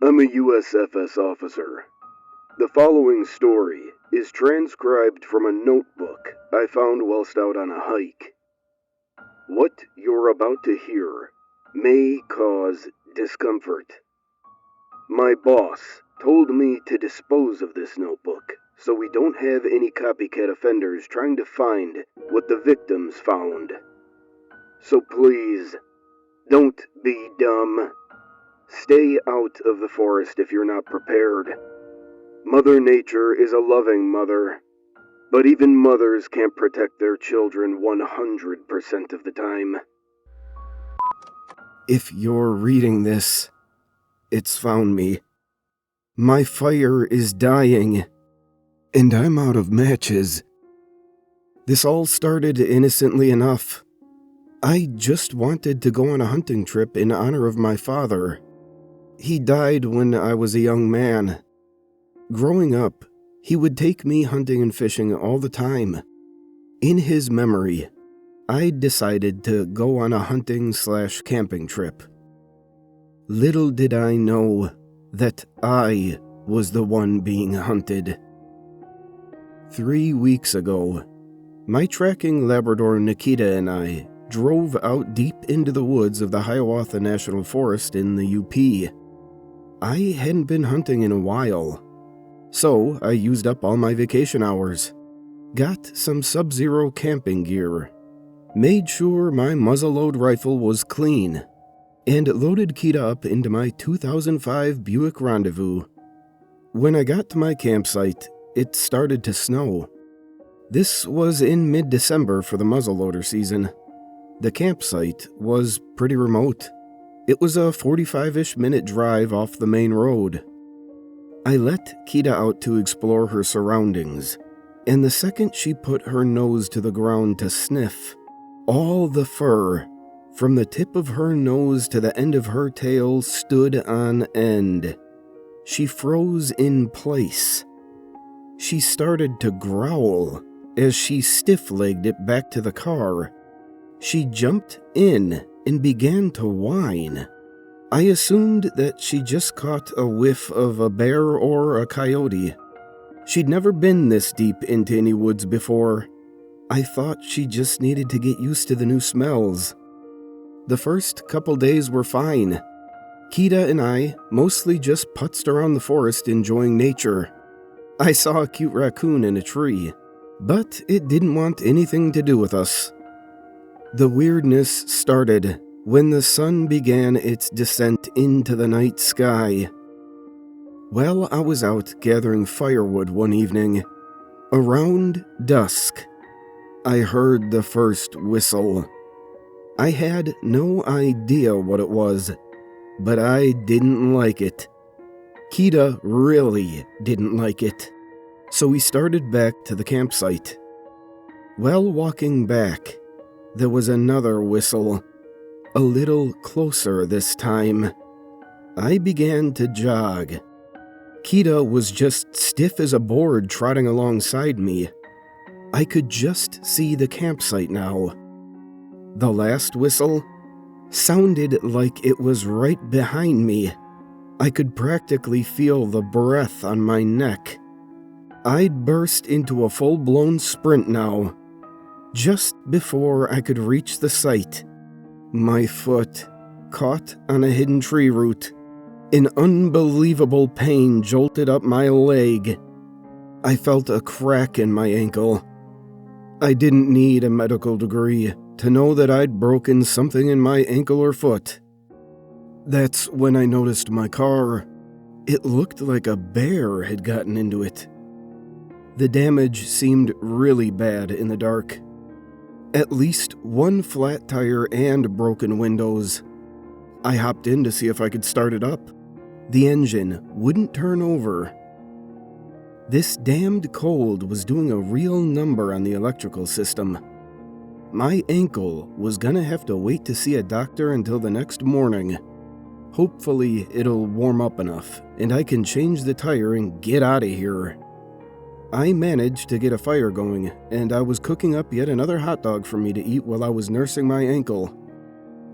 I'm a USFS officer. The following story is transcribed from a notebook I found whilst out on a hike. What you're about to hear may cause discomfort. My boss told me to dispose of this notebook so we don't have any copycat offenders trying to find what the victims found. So please, don't be dumb. Stay out of the forest if you're not prepared. Mother Nature is a loving mother, but even mothers can't protect their children 100% of the time. If you're reading this, it's found me. My fire is dying, and I'm out of matches. This all started innocently enough. I just wanted to go on a hunting trip in honor of my father. He died when I was a young man. Growing up, he would take me hunting and fishing all the time. In his memory, I decided to go on a hunting/camping trip. Little did I know that I was the one being hunted. 3 weeks ago, my tracking Labrador Nikita and I drove out deep into the woods of the Hiawatha National Forest in the UP. I hadn't been hunting in a while, so I used up all my vacation hours, got some sub-zero camping gear, made sure my muzzleload rifle was clean, and loaded Kita up into my 2005 Buick Rendezvous. When I got to my campsite, it started to snow. This was in mid-December for the muzzleloader season. The campsite was pretty remote. It was a 45-ish minute drive off the main road. I let Kita out to explore her surroundings, and the second she put her nose to the ground to sniff, all the fur, from the tip of her nose to the end of her tail, stood on end. She froze in place. She started to growl as she stiff-legged it back to the car. She jumped in and began to whine. I assumed that she just caught a whiff of a bear or a coyote. She'd never been this deep into any woods before. I thought she just needed to get used to the new smells. The first couple days were fine. Kita and I mostly just putzed around the forest enjoying nature. I saw a cute raccoon in a tree, but it didn't want anything to do with us. The weirdness started when the sun began its descent into the night sky. While I was out gathering firewood one evening, around dusk, I heard the first whistle. I had no idea what it was, but I didn't like it. Kita really didn't like it, so we started back to the campsite. While walking back, there was another whistle, a little closer this time. I began to jog. Kita was just stiff as a board trotting alongside me. I could just see the campsite now. The last whistle sounded like it was right behind me. I could practically feel the breath on my neck. I'd burst into a full-blown sprint now. Just before I could reach the site, my foot caught on a hidden tree root. An unbelievable pain jolted up my leg. I felt a crack in my ankle. I didn't need a medical degree to know that I'd broken something in my ankle or foot. That's when I noticed my car. It looked like a bear had gotten into it. The damage seemed really bad in the dark. At least one flat tire and broken windows. I hopped in to see if I could start it up. The engine wouldn't turn over. This damned cold was doing a real number on the electrical system. My ankle was gonna have to wait to see a doctor until the next morning. Hopefully it'll warm up enough, and I can change the tire and get out of here. I managed to get a fire going, and I was cooking up yet another hot dog for me to eat while I was nursing my ankle.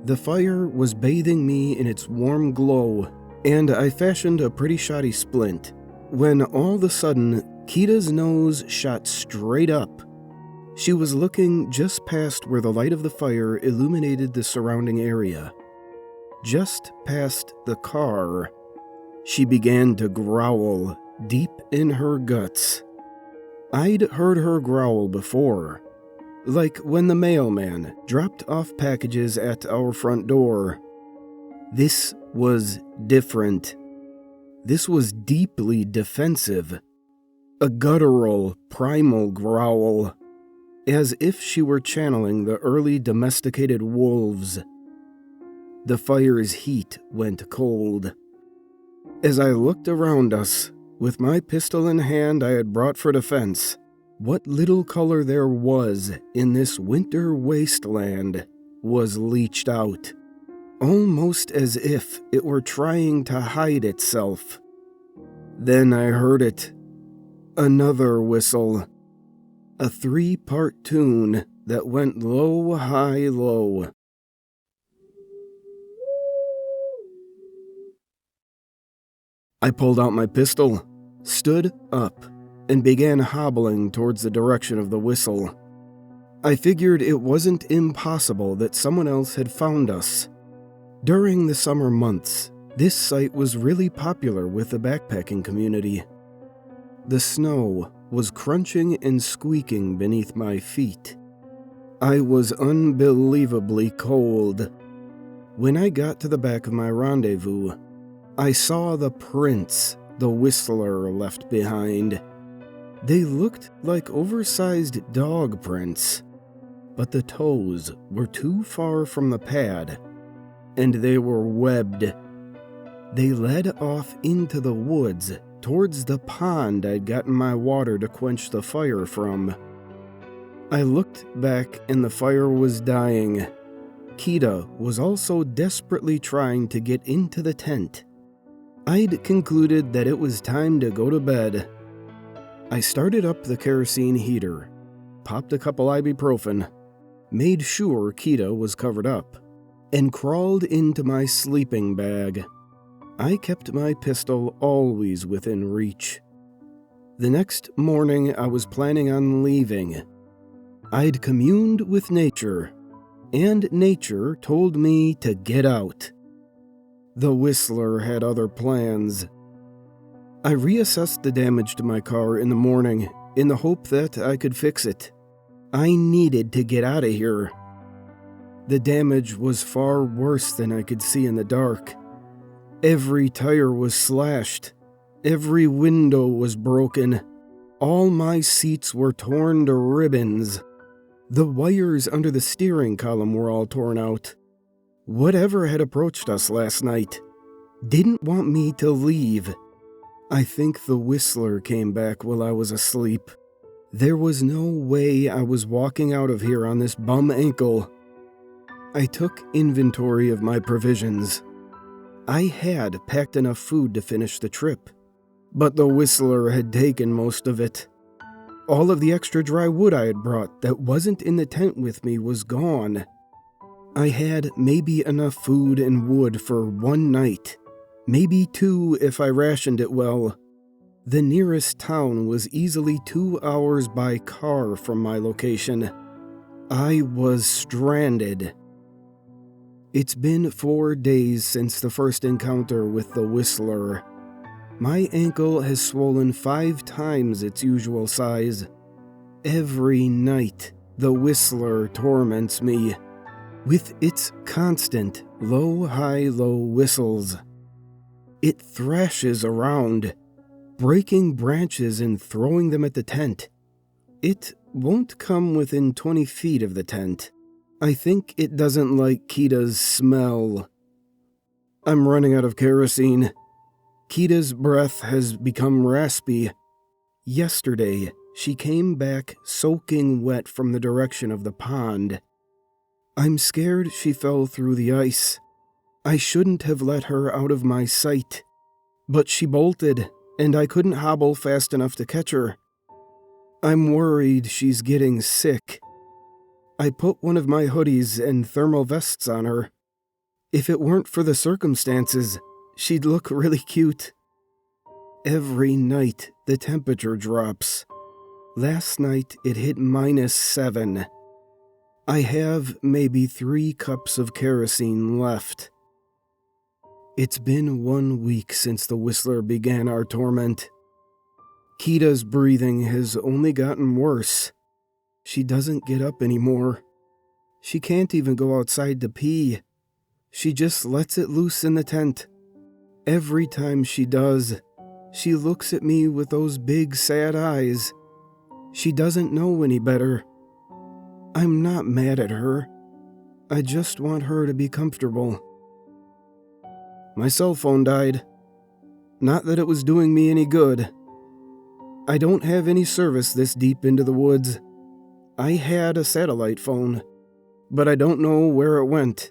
The fire was bathing me in its warm glow, and I fashioned a pretty shoddy splint, when all of a sudden, Kita's nose shot straight up. She was looking just past where the light of the fire illuminated the surrounding area. Just past the car, she began to growl deep in her guts. I'd heard her growl before, like when the mailman dropped off packages at our front door. This was different. This was deeply defensive. A guttural, primal growl, as if she were channeling the early domesticated wolves. The fire's heat went cold. As I looked around us, with my pistol in hand I had brought for defense, what little color there was in this winter wasteland was leached out, almost as if it were trying to hide itself. Then I heard it. Another whistle. A 3-part tune that went low, high, low. I pulled out my pistol, stood up, and began hobbling towards the direction of the whistle. I figured it wasn't impossible that someone else had found us. During the summer months, this site was really popular with the backpacking community. The snow was crunching and squeaking beneath my feet. I was unbelievably cold. When I got to the back of my rendezvous, I saw the prints the whistler left behind. They looked like oversized dog prints, but the toes were too far from the pad, and they were webbed. They led off into the woods towards the pond I'd gotten my water to quench the fire from. I looked back and the fire was dying. Kita was also desperately trying to get into the tent. I'd concluded that it was time to go to bed. I started up the kerosene heater, popped a couple ibuprofen, made sure Kita was covered up, and crawled into my sleeping bag. I kept my pistol always within reach. The next morning I was planning on leaving. I'd communed with nature, and nature told me to get out. The whistler had other plans. I reassessed the damage to my car in the morning in the hope that I could fix it. I needed to get out of here. The damage was far worse than I could see in the dark. Every tire was slashed. Every window was broken. All my seats were torn to ribbons. The wires under the steering column were all torn out. Whatever had approached us last night didn't want me to leave. I think the whistler came back while I was asleep. There was no way I was walking out of here on this bum ankle. I took inventory of my provisions. I had packed enough food to finish the trip, but the whistler had taken most of it. All of the extra dry wood I had brought that wasn't in the tent with me was gone. I had maybe enough food and wood for one night, maybe 2 if I rationed it well. The nearest town was easily 2 hours by car from my location. I was stranded. It's been 4 days since the first encounter with the whistler. My ankle has swollen 5 times its usual size. Every night, the whistler torments me with its constant low, high, low whistles. It thrashes around, breaking branches and throwing them at the tent. It won't come within 20 feet of the tent. I think it doesn't like Kita's smell. I'm running out of kerosene. Kita's breath has become raspy. Yesterday, she came back soaking wet from the direction of the pond. I'm scared she fell through the ice. I shouldn't have let her out of my sight. But she bolted, and I couldn't hobble fast enough to catch her. I'm worried she's getting sick. I put one of my hoodies and thermal vests on her. If it weren't for the circumstances, she'd look really cute. Every night, the temperature drops. Last night, it hit -7. I have maybe 3 cups of kerosene left. It's been 1 week since the Whistler began our torment. Kita's breathing has only gotten worse. She doesn't get up anymore. She can't even go outside to pee. She just lets it loose in the tent. Every time she does, she looks at me with those big sad eyes. She doesn't know any better. I'm not mad at her. I just want her to be comfortable. My cell phone died. Not that it was doing me any good. I don't have any service this deep into the woods. I had a satellite phone, but I don't know where it went.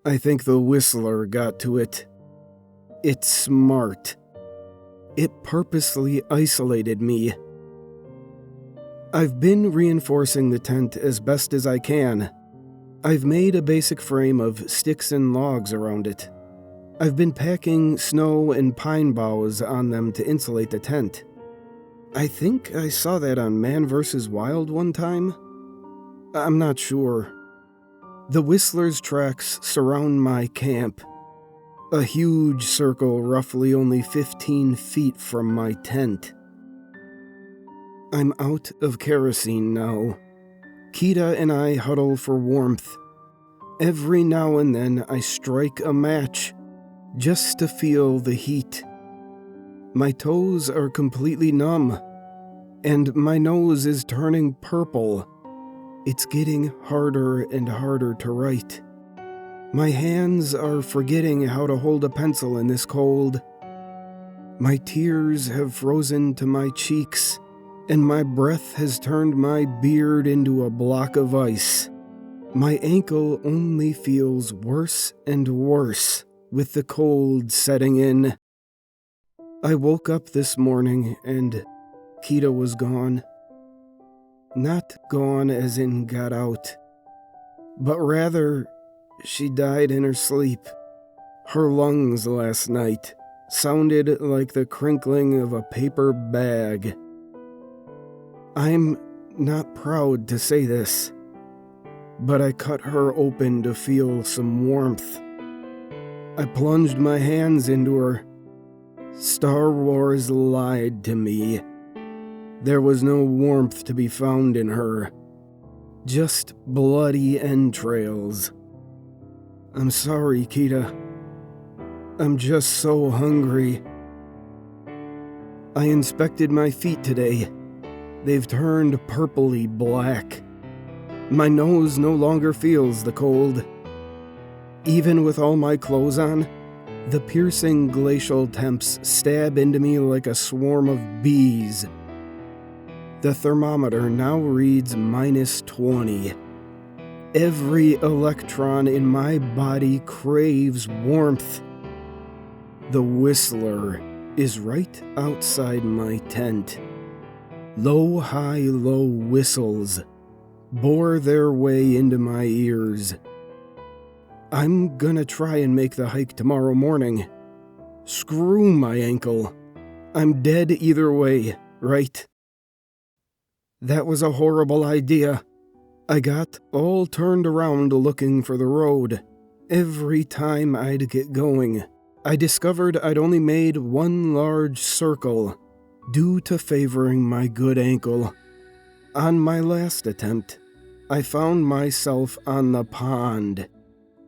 I think the Whistler got to it. It's smart. It purposely isolated me. I've been reinforcing the tent as best as I can. I've made a basic frame of sticks and logs around it. I've been packing snow and pine boughs on them to insulate the tent. I think I saw that on Man vs. Wild one time. I'm not sure. The Whistler's tracks surround my camp. A huge circle roughly only 15 feet from my tent. I'm out of kerosene now. Kita and I huddle for warmth. Every now and then I strike a match, just to feel the heat. My toes are completely numb, and my nose is turning purple. It's getting harder and harder to write. My hands are forgetting how to hold a pencil in this cold. My tears have frozen to my cheeks, and my breath has turned my beard into a block of ice. My ankle only feels worse and worse with the cold setting in. I woke up this morning and Kita was gone. Not gone as in got out, but rather she died in her sleep. Her lungs last night sounded like the crinkling of a paper bag. I'm not proud to say this, but I cut her open to feel some warmth. I plunged my hands into her. Star Wars lied to me. There was no warmth to be found in her, just bloody entrails. I'm sorry, Kita. I'm just so hungry. I inspected my feet today. They've turned purpley black. My nose no longer feels the cold. Even with all my clothes on, the piercing glacial temps stab into me like a swarm of bees. The thermometer now reads -20. Every electron in my body craves warmth. The Whistler is right outside my tent. Low, high, low whistles bore their way into my ears. I'm gonna try and make the hike tomorrow morning. Screw my ankle. I'm dead either way, right? That was a horrible idea. I got all turned around looking for the road. Every time I'd get going, I discovered I'd only made one large circle, due to favoring my good ankle. On my last attempt, I found myself on the pond.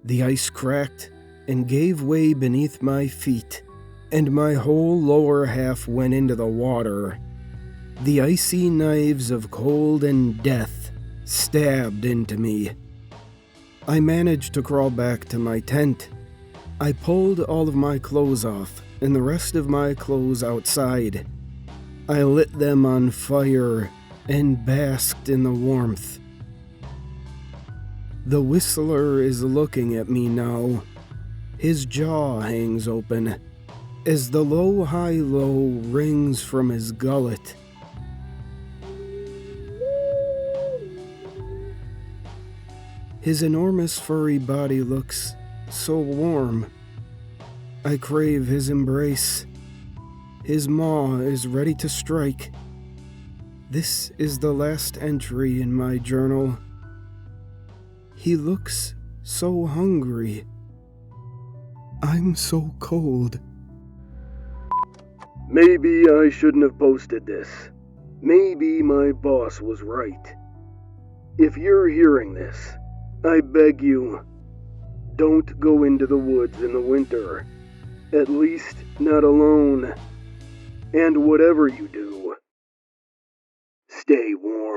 The ice cracked and gave way beneath my feet, and my whole lower half went into the water. The icy knives of cold and death stabbed into me. I managed to crawl back to my tent. I pulled all of my clothes off and the rest of my clothes outside. I lit them on fire and basked in the warmth. The Whistler is looking at me now. His jaw hangs open as the low, high, low rings from his gullet. His enormous furry body looks so warm. I crave his embrace. His maw is ready to strike. This is the last entry in my journal. He looks so hungry. I'm so cold. Maybe I shouldn't have posted this. Maybe my boss was right. If you're hearing this, I beg you, don't go into the woods in the winter. At least not alone. And whatever you do, stay warm.